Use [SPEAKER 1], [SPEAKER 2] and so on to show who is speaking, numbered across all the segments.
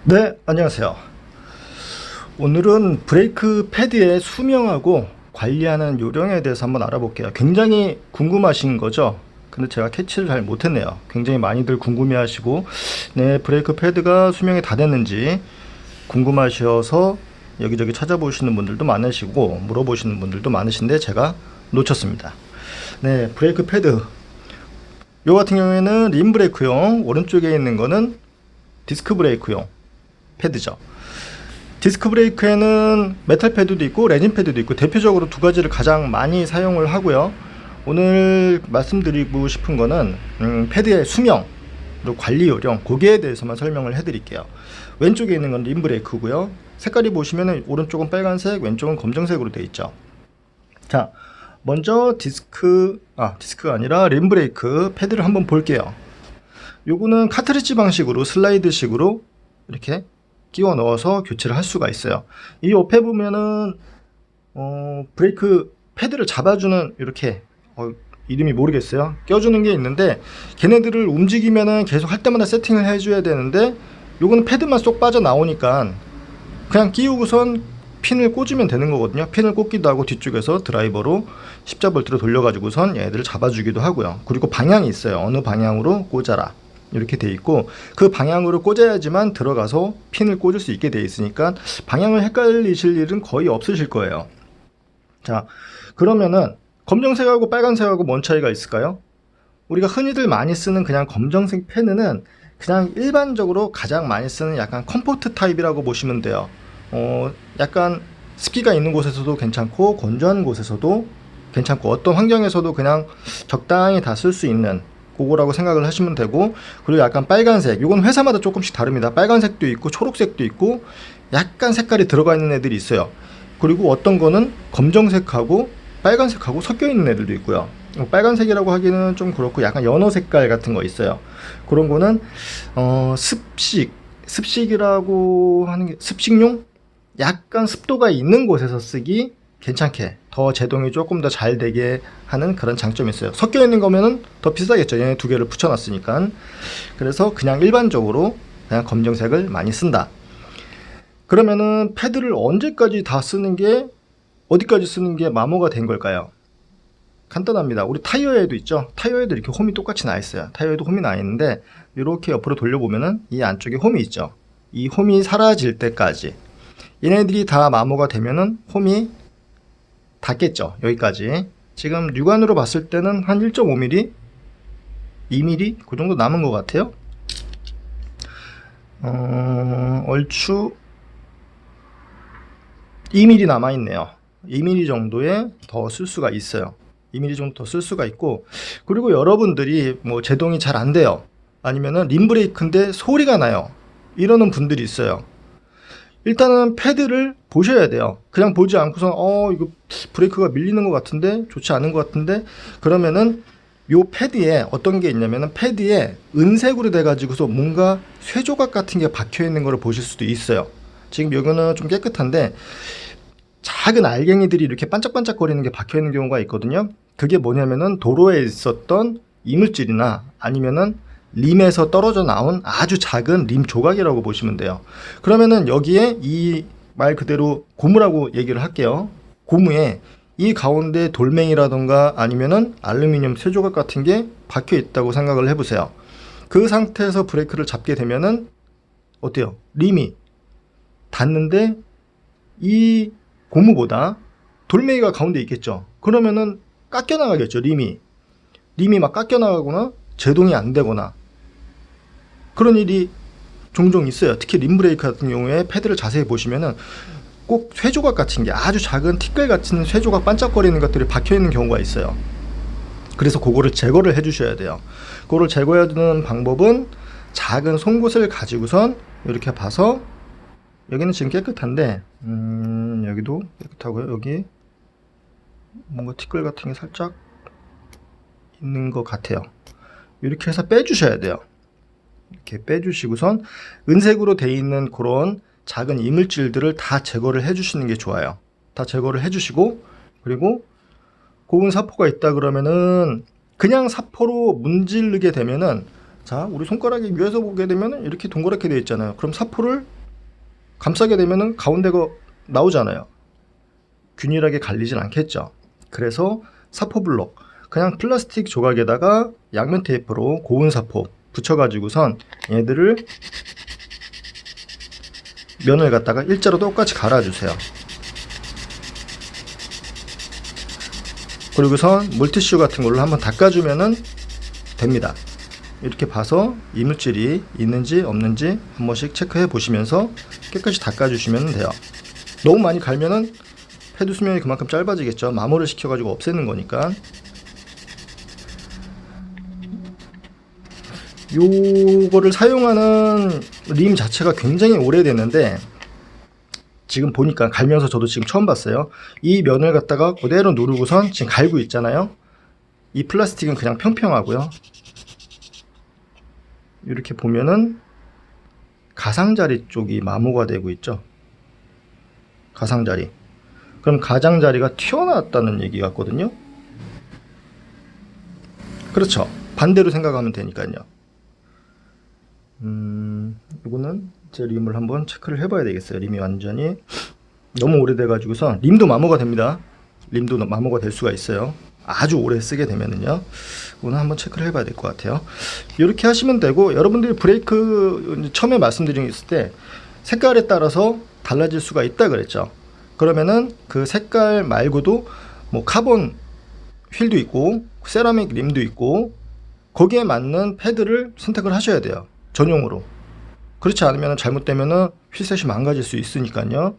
[SPEAKER 1] 네, 안녕하세요. 오늘은 브레이크 패드의 수명하고 관리하는 요령에 대해서 한번 알아볼게요. 굉장히 궁금하신 거죠? 근데 제가 캐치를 잘 못했네요. 굉장히 많이들 궁금해하시고, 네, 브레이크 패드가 수명이 다 됐는지 궁금하셔서 여기저기 찾아보시는 분들도 많으시고 물어보시는 분들도 많으신데 제가 놓쳤습니다. 네, 브레이크 패드 요 같은 경우에는 림 브레이크용, 오른쪽에 있는 거는 디스크 브레이크용 패드죠. 디스크 브레이크에는 메탈 패드도 있고 레진 패드도 있고 대표적으로 두 가지를 가장 많이 사용을 하고요. 오늘 말씀드리고 싶은 거는 패드의 수명 그리고 관리 요령, 거기에 대해서만 설명을 해드릴게요. 왼쪽에 있는 건 림 브레이크고요. 색깔이 보시면 오른쪽은 빨간색, 왼쪽은 검정색으로 되어 있죠. 자, 먼저 디스크가 아니라 림 브레이크 패드를 한번 볼게요. 요거는 카트리지 방식으로 슬라이드식으로 이렇게 끼워 넣어서 교체를 할 수가 있어요. 이 옆에 보면은 브레이크 패드를 잡아주는 이렇게 이름이 모르겠어요. 껴주는 게 있는데 걔네들을 움직이면은 계속 할 때마다 세팅을 해줘야 되는데 요거는 패드만 쏙 빠져나오니까 그냥 끼우고선 핀을 꽂으면 되는 거거든요. 핀을 꽂기도 하고 뒤쪽에서 드라이버로 십자볼트로 돌려가지고선 얘들을 잡아주기도 하고요. 그리고 방향이 있어요. 어느 방향으로 꽂아라 이렇게 돼 있고 그 방향으로 꽂아야지만 들어가서 핀을 꽂을 수 있게 돼 있으니까 방향을 헷갈리실 일은 거의 없으실 거예요. 자, 그러면은 검정색하고 빨간색하고 뭔 차이가 있을까요? 우리가 흔히들 많이 쓰는 그냥 검정색 펜은 그냥 일반적으로 가장 많이 쓰는 약간 컴포트 타입이라고 보시면 돼요. 약간 습기가 있는 곳에서도 괜찮고 건조한 곳에서도 괜찮고 어떤 환경에서도 그냥 적당히 다 쓸 수 있는 그거라고 생각을 하시면 되고, 그리고 약간 빨간색, 이건 회사마다 조금씩 다릅니다. 빨간색도 있고 초록색도 있고 약간 색깔이 들어가 있는 애들이 있어요. 그리고 어떤 거는 검정색하고 빨간색하고 섞여 있는 애들도 있고요. 빨간색이라고 하기는 좀 그렇고 약간 연어 색깔 같은 거 있어요. 그런 거는 습식이라고 하는 게 습식용? 약간 습도가 있는 곳에서 쓰기 괜찮게 더 제동이 조금 더 잘 되게 하는 그런 장점이 있어요. 섞여 있는 거면은 더 비싸겠죠. 얘네 두 개를 붙여놨으니까. 그래서 그냥 일반적으로 그냥 검정색을 많이 쓴다. 그러면은 패드를 언제까지 다 쓰는 게, 어디까지 쓰는 게 마모가 된 걸까요? 간단합니다. 우리 타이어에도 있죠. 타이어에도 이렇게 홈이 똑같이 나 있어요. 타이어에도 홈이 나 있는데 이렇게 옆으로 돌려보면은 이 안쪽에 홈이 있죠. 이 홈이 사라질 때까지 얘네들이 다 마모가 되면은 홈이 닿겠죠. 여기까지. 지금 육안으로 봤을 때는 한 1.5mm, 2mm 그 정도 남은 것 같아요. 얼추 2mm 남아있네요. 2mm 정도에 더 쓸 수가 있어요. 2mm 정도 더 쓸 수가 있고, 그리고 여러분들이 뭐 제동이 잘 안 돼요. 아니면은 림 브레이크인데 소리가 나요. 이러는 분들이 있어요. 일단은 패드를 보셔야 돼요. 그냥 보지 않고선 이거 브레이크가 밀리는 것 같은데 좋지 않은 것 같은데, 그러면은 요 패드에 어떤 게 있냐면은 패드에 은색으로 돼 가지고서 뭔가 쇠조각 같은 게 박혀 있는 거를 보실 수도 있어요. 지금 여기는 좀 깨끗한데 작은 알갱이들이 이렇게 반짝반짝 거리는 게 박혀 있는 경우가 있거든요. 그게 뭐냐면은 도로에 있었던 이물질이나 아니면은 림에서 떨어져 나온 아주 작은 림 조각이라고 보시면 돼요. 그러면은 여기에 이 말 그대로 고무라고 얘기를 할게요. 고무에 이 가운데 돌멩이라던가 아니면은 알루미늄 쇠조각 같은 게 박혀 있다고 생각을 해보세요. 그 상태에서 브레이크를 잡게 되면은 어때요? 림이 닿는데 이 고무보다 돌멩이가 가운데 있겠죠. 그러면은 깎여 나가겠죠. 림이 막 깎여 나가거나 제동이 안 되거나 그런 일이 종종 있어요. 특히 림 브레이크 같은 경우에 패드를 자세히 보시면은 꼭 쇠조각 같은 게, 아주 작은 티끌 같은 쇠조각 반짝거리는 것들이 박혀 있는 경우가 있어요. 그래서 그거를 제거를 해 주셔야 돼요. 그거를 제거해 주는 방법은 작은 송곳을 가지고선 이렇게 봐서, 여기는 지금 깨끗한데 여기도 깨끗하고요. 여기 뭔가 티끌 같은 게 살짝 있는 것 같아요. 이렇게 해서 빼 주셔야 돼요. 이렇게 빼주시고선 은색으로 되어 있는 그런 작은 이물질들을 다 제거를 해주시는 게 좋아요. 다 제거를 해주시고, 그리고 고운 사포가 있다 그러면은 그냥 사포로 문지르게 되면은, 자, 우리 손가락이 위에서 보게 되면은 이렇게 동그랗게 되어 있잖아요. 그럼 사포를 감싸게 되면은 가운데가 나오잖아요. 균일하게 갈리진 않겠죠. 그래서 사포블록, 그냥 플라스틱 조각에다가 양면 테이프로 고운 사포 붙여가지고선 얘들을 면을 갖다가 일자로 똑같이 갈아주세요. 그리고선 물티슈 같은 걸로 한번 닦아주면은 됩니다. 이렇게 봐서 이물질이 있는지 없는지 한 번씩 체크해 보시면서 깨끗이 닦아주시면 돼요. 너무 많이 갈면은 패드 수명이 그만큼 짧아지겠죠. 마모를 시켜가지고 없애는 거니까. 요거를 사용하는 림 자체가 굉장히 오래됐는데 지금 보니까 갈면서 저도 지금 처음 봤어요. 이 면을 갖다가 그대로 누르고선 지금 갈고 있잖아요. 이 플라스틱은 그냥 평평하고요. 이렇게 보면은 가장자리 쪽이 마모가 되고 있죠. 가장자리. 그럼 가장자리가 튀어나왔다는 얘기 같거든요. 그렇죠. 반대로 생각하면 되니까요. 이거는 제 림을 한번 체크를 해봐야 되겠어요. 림이 완전히 너무 오래돼 가지고서 림도 마모가 됩니다. 림도 마모가 될 수가 있어요. 아주 오래 쓰게 되면은요. 이거는 한번 체크를 해봐야 될 것 같아요. 이렇게 하시면 되고, 여러분들이 브레이크 처음에 말씀드렸을 때 색깔에 따라서 달라질 수가 있다 그랬죠. 그러면은 그 색깔 말고도 뭐 카본 휠도 있고 세라믹 림도 있고 거기에 맞는 패드를 선택을 하셔야 돼요. 전용으로. 그렇지 않으면 잘못되면은 휠셋이 망가질 수 있으니까요.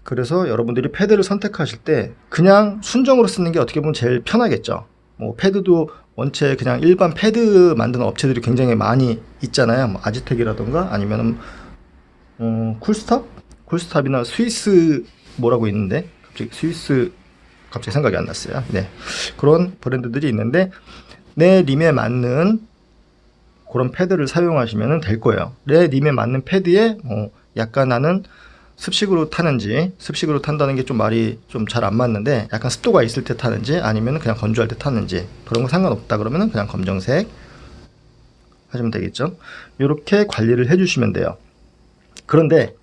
[SPEAKER 1] 그래서 여러분들이 패드를 선택하실 때 그냥 순정으로 쓰는 게 어떻게 보면 제일 편하겠죠. 뭐 패드도 원체 그냥 일반 패드 만드는 업체들이 굉장히 많이 있잖아요. 뭐 아지텍이라던가 아니면은 쿨스탑이나 스위스 뭐라고 있는데 갑자기 생각이 안 났어요. 네, 그런 브랜드들이 있는데 내 림에 맞는 그런 패드를 사용하시면 될 거예요. 내 림에 맞는 패드에 약간 나는 습식으로 타는지, 습식으로 탄다는 게 좀 말이 좀 잘 안 맞는데 약간 습도가 있을 때 타는지 아니면 그냥 건조할 때 타는지 그런 거 상관없다 그러면 그냥 검정색 하시면 되겠죠. 이렇게 관리를 해주시면 돼요. 그런데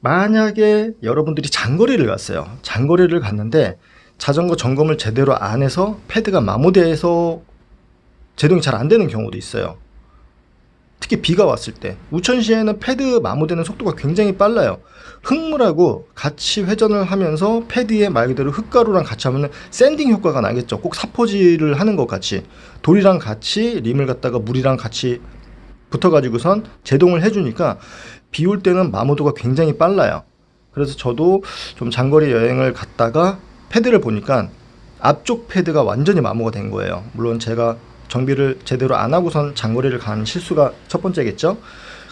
[SPEAKER 1] 만약에 여러분들이 장거리를 갔어요. 장거리를 갔는데 자전거 점검을 제대로 안 해서 패드가 마모돼서 제동이 잘 안 되는 경우도 있어요. 특히 비가 왔을 때 우천시에는 패드 마모되는 속도가 굉장히 빨라요. 흙물하고 같이 회전을 하면서 패드에 말 그대로 흙가루랑 같이 하면 샌딩 효과가 나겠죠. 꼭 사포질을 하는 것 같이 돌이랑 같이 림을 갖다가 물이랑 같이 붙어가지고선 제동을 해주니까 비 올 때는 마모도가 굉장히 빨라요. 그래서 저도 좀 장거리 여행을 갔다가 패드를 보니까 앞쪽 패드가 완전히 마모가 된 거예요. 물론 제가 정비를 제대로 안 하고선 장거리를 간 실수가 첫 번째겠죠.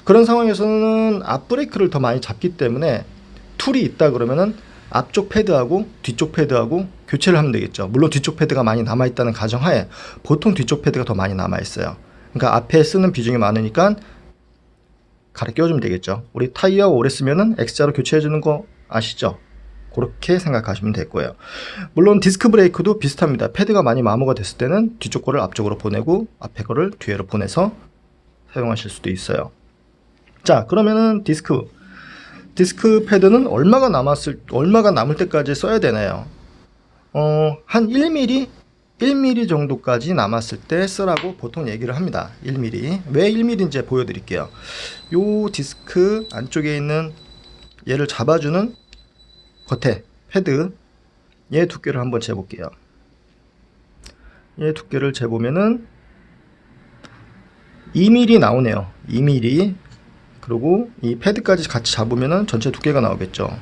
[SPEAKER 1] 그런 상황에서는 앞브레이크를 더 많이 잡기 때문에 툴이 있다 그러면은 앞쪽 패드하고 뒤쪽 패드하고 교체를 하면 되겠죠. 물론 뒤쪽 패드가 많이 남아있다는 가정하에 보통 뒤쪽 패드가 더 많이 남아있어요. 그러니까 앞에 쓰는 비중이 많으니까 갈아 끼워주면 되겠죠. 우리 타이어 오래 쓰면은 X자로 교체해주는 거 아시죠? 그렇게 생각하시면 될 거예요. 물론 디스크 브레이크도 비슷합니다. 패드가 많이 마모가 됐을 때는 뒤쪽 거를 앞쪽으로 보내고 앞에 거를 뒤로 보내서 사용하실 수도 있어요. 자, 그러면은 디스크 패드는 얼마가 남을 때까지 써야 되나요? 한 1mm 정도까지 남았을 때 쓰라고 보통 얘기를 합니다. 1mm. 왜 1mm인지 보여드릴게요. 요 디스크 안쪽에 있는 얘를 잡아주는 겉에 패드, 얘 두께를 한번 재볼게요. 얘 두께를 재보면은 2mm 나오네요. 2mm. 그리고 이 패드까지 같이 잡으면은 전체 두께가 나오겠죠.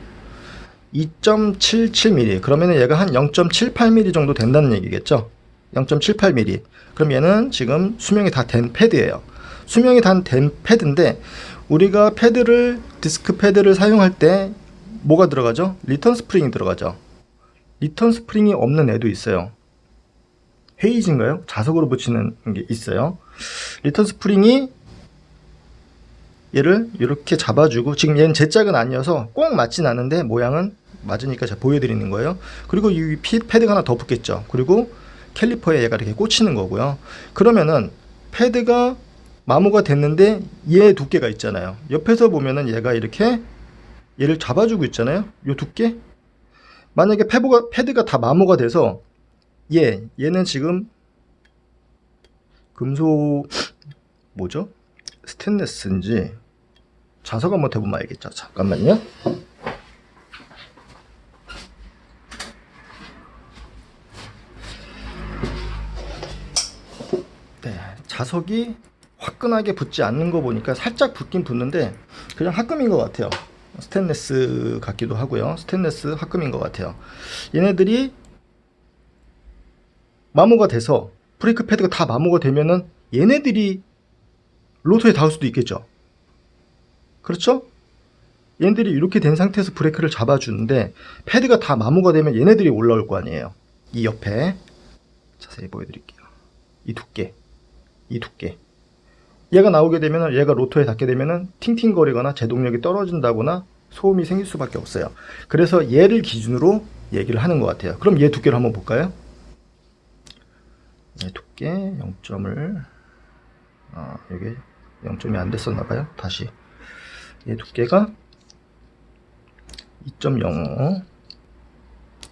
[SPEAKER 1] 2.77mm. 그러면은 얘가 한 0.78mm 정도 된다는 얘기겠죠. 0.78mm. 그럼 얘는 지금 수명이 다 된 패드예요. 수명이 다 된 패드인데 우리가 디스크 패드를 사용할 때 뭐가 들어가죠? 리턴 스프링이 들어가죠. 리턴 스프링이 없는 애도 있어요. 헤이즈인가요? 자석으로 붙이는 게 있어요. 리턴 스프링이 얘를 이렇게 잡아주고, 지금 얘는 제 짝은 아니어서 꼭 맞진 않은데 모양은 맞으니까 제가 보여드리는 거예요. 그리고 이 패드가 하나 더 붙겠죠. 그리고 캘리퍼에 얘가 이렇게 꽂히는 거고요. 그러면은 패드가 마모가 됐는데 얘 두께가 있잖아요. 옆에서 보면은 얘가 이렇게 얘를 잡아주고 있잖아요. 요 두께. 만약에 패드가 다 마모가 돼서 얘는 지금 금속 뭐죠? 스테인리스인지 자석 한번 해보면 알겠죠. 잠깐만요. 네, 자석이 화끈하게 붙지 않는 거 보니까 살짝 붙긴 붙는데 그냥 합금인 것 같아요. 스테인리스 같기도 하고요. 스테인리스 합금인 것 같아요. 얘네들이 마모가 돼서 브레이크 패드가 다 마모가 되면은 얘네들이 로터에 닿을 수도 있겠죠. 그렇죠? 얘네들이 이렇게 된 상태에서 브레이크를 잡아주는데 패드가 다 마모가 되면 얘네들이 올라올 거 아니에요. 이 옆에 자세히 보여드릴게요. 이 두께. 얘가 나오게 되면 얘가 로터에 닿게 되면은 팅팅거리거나 제동력이 떨어진다거나 소음이 생길 수밖에 없어요. 그래서 얘를 기준으로 얘기를 하는 것 같아요. 그럼 얘 두께를 한번 볼까요? 얘 두께 0점을 여기 0점이 안 됐었나봐요. 다시 얘 두께가 2.05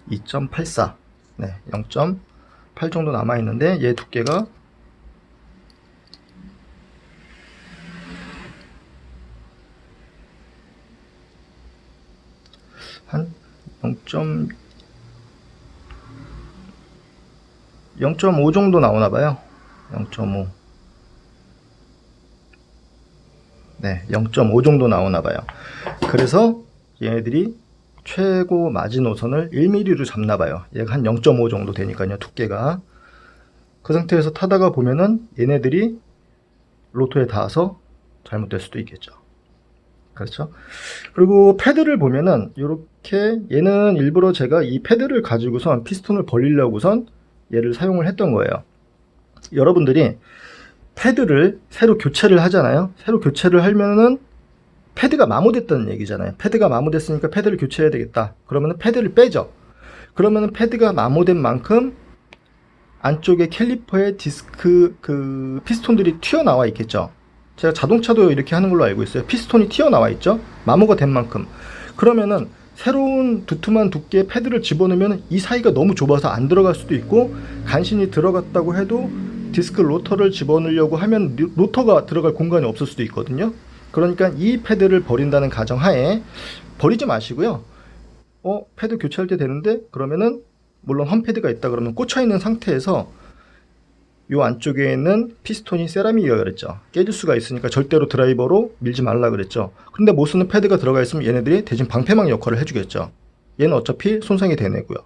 [SPEAKER 1] 2.84 네, 0.8 정도 남아있는데 얘 두께가 한 0.5 정도 나오나봐요. 0.5 네, 0.5 정도 나오나봐요. 그래서 얘네들이 최고 마지노선을 1mm로 잡나봐요. 얘가 한 0.5 정도 되니까요, 두께가. 그 상태에서 타다가 보면은 얘네들이 로터에 닿아서 잘못될 수도 있겠죠. 그렇죠? 그리고 패드를 보면은 이렇게 얘는 일부러 제가 이 패드를 가지고선 피스톤을 벌리려고선 얘를 사용을 했던 거예요. 여러분들이 패드를 새로 교체를 하잖아요. 새로 교체를 하면은 패드가 마모됐다는 얘기잖아요. 패드가 마모됐으니까 패드를 교체해야 되겠다. 그러면은 패드를 빼죠. 그러면은 패드가 마모된 만큼 안쪽에 캘리퍼의 디스크 피스톤들이 튀어나와 있겠죠. 제가 자동차도 이렇게 하는 걸로 알고 있어요. 피스톤이 튀어나와 있죠. 마모가 된 만큼. 그러면은 새로운 두툼한 두께의 패드를 집어넣으면 이 사이가 너무 좁아서 안 들어갈 수도 있고, 간신히 들어갔다고 해도 디스크 로터를 집어넣으려고 하면 로터가 들어갈 공간이 없을 수도 있거든요. 그러니까 이 패드를 버린다는 가정하에 버리지 마시고요. 패드 교체할 때 되는데, 그러면은 물론 홈패드가 있다 그러면 꽂혀 있는 상태에서 요 안쪽에 있는 피스톤이 세라믹이라 그랬죠. 깨질 수가 있으니까 절대로 드라이버로 밀지 말라 그랬죠. 근데 못 쓰는 패드가 들어가 있으면 얘네들이 대신 방패막 역할을 해주겠죠. 얘는 어차피 손상이 되네고요.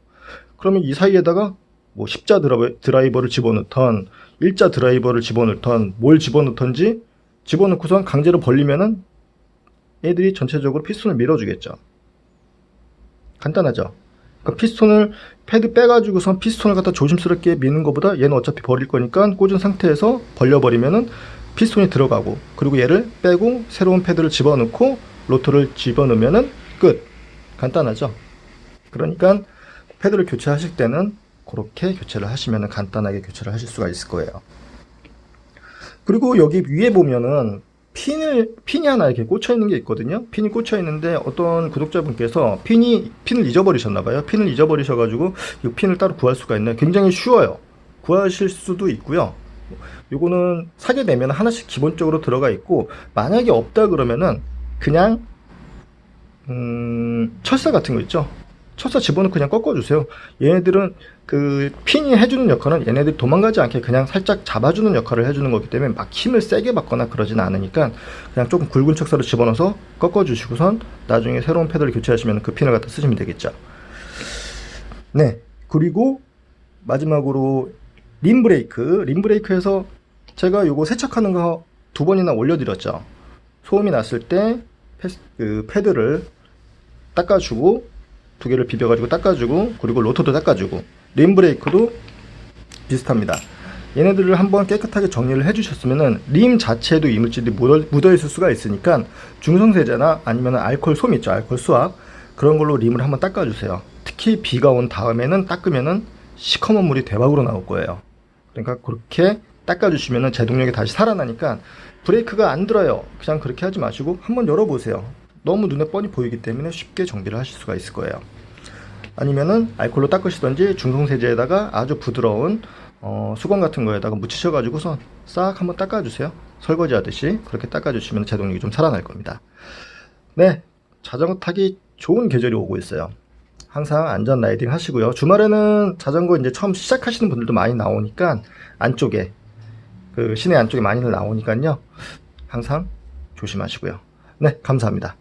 [SPEAKER 1] 그러면 이 사이에다가 뭐 10자 드라이버를 집어넣던 1자 드라이버를 집어넣던 뭘 집어넣던지 집어넣고선 강제로 벌리면은 얘들이 전체적으로 피스톤을 밀어주겠죠. 간단하죠. 그러니까 피스톤을 패드 빼가지고선 피스톤을 갖다 조심스럽게 미는 것보다 얘는 어차피 버릴 거니까 꽂은 상태에서 벌려버리면은 피스톤이 들어가고, 그리고 얘를 빼고 새로운 패드를 집어넣고 로터를 집어넣으면은 끝. 간단하죠. 그러니까 패드를 교체하실 때는 그렇게 교체를 하시면은 간단하게 교체를 하실 수가 있을 거예요. 그리고 여기 위에 보면은 핀이 하나 이렇게 꽂혀 있는 게 있거든요. 핀이 꽂혀 있는데 어떤 구독자분께서 핀을 잊어버리셨나봐요. 핀을 잊어버리셔가지고 이 핀을 따로 구할 수가 있나요? 굉장히 쉬워요. 구하실 수도 있고요. 요거는 사게 되면 하나씩 기본적으로 들어가 있고, 만약에 없다 그러면은 그냥 철사 같은 거 있죠. 철사 집어넣고 그냥 꺾어주세요. 얘네들은 그 핀이 해주는 역할은 얘네들이 도망가지 않게 그냥 살짝 잡아주는 역할을 해주는 거기 때문에 막 힘을 세게 받거나 그러지는 않으니까 그냥 조금 굵은 철사를 집어넣어서 꺾어주시고선 나중에 새로운 패드를 교체하시면 그 핀을 갖다 쓰시면 되겠죠. 네, 그리고 마지막으로 림브레이크에서 제가 요거 세척하는 거 2번이나 올려드렸죠. 소음이 났을 때 그 패드를 닦아주고, 2개를 비벼가지고 닦아주고, 그리고 로터도 닦아주고, 림브레이크도 비슷합니다. 얘네들을 한번 깨끗하게 정리를 해주셨으면은 림 자체에도 이물질이 묻어있을 수가 있으니까 중성세제나 아니면 알코올 솜 있죠. 알코올 수압, 그런 걸로 림을 한번 닦아주세요. 특히 비가 온 다음에는 닦으면은 시커먼 물이 대박으로 나올 거예요. 그러니까 그렇게 닦아주시면은 제동력이 다시 살아나니까 브레이크가 안 들어요. 그냥 그렇게 하지 마시고 한번 열어보세요. 너무 눈에 뻔히 보이기 때문에 쉽게 정비를 하실 수가 있을 거예요. 아니면은 알콜로 닦으시던지 중성세제에다가 아주 부드러운 수건 같은 거에다가 묻히셔가지고서 싹 한번 닦아주세요. 설거지 하듯이 그렇게 닦아주시면 제동력이 좀 살아날 겁니다. 네, 자전거 타기 좋은 계절이 오고 있어요. 항상 안전 라이딩 하시고요. 주말에는 자전거 이제 처음 시작하시는 분들도 많이 나오니까 안쪽에 그 시내 안쪽에 많이들 나오니까요. 항상 조심하시고요. 네, 감사합니다.